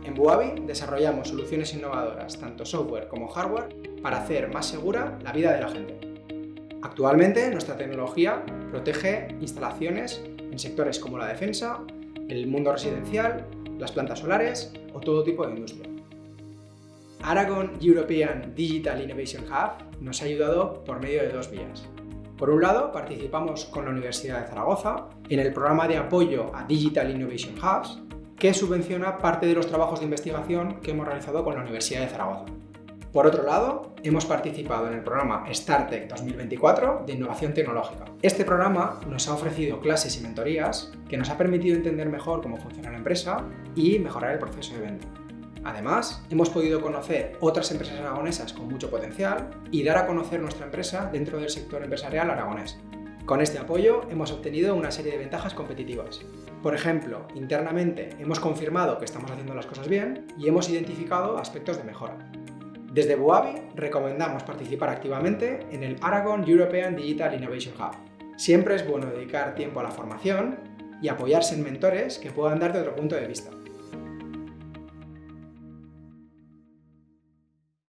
En Buavi desarrollamos soluciones innovadoras, tanto software como hardware, para hacer más segura la vida de la gente. Actualmente, nuestra tecnología protege instalaciones en sectores como la defensa, el mundo residencial, las plantas solares o todo tipo de industria. Aragon European Digital Innovation Hub nos ha ayudado por medio de dos vías. Por un lado, participamos con la Universidad de Zaragoza en el programa de apoyo a Digital Innovation Hubs, que subvenciona parte de los trabajos de investigación que hemos realizado con la Universidad de Zaragoza. Por otro lado, hemos participado en el programa StarTech 2024 de Innovación Tecnológica. Este programa nos ha ofrecido clases y mentorías que nos ha permitido entender mejor cómo funciona la empresa y mejorar el proceso de venta. Además, hemos podido conocer otras empresas aragonesas con mucho potencial y dar a conocer nuestra empresa dentro del sector empresarial aragonés. Con este apoyo hemos obtenido una serie de ventajas competitivas. Por ejemplo, internamente hemos confirmado que estamos haciendo las cosas bien y hemos identificado aspectos de mejora. Desde Buavi recomendamos participar activamente en el Aragon European Digital Innovation Hub. Siempre es bueno dedicar tiempo a la formación y apoyarse en mentores que puedan darte otro punto de vista.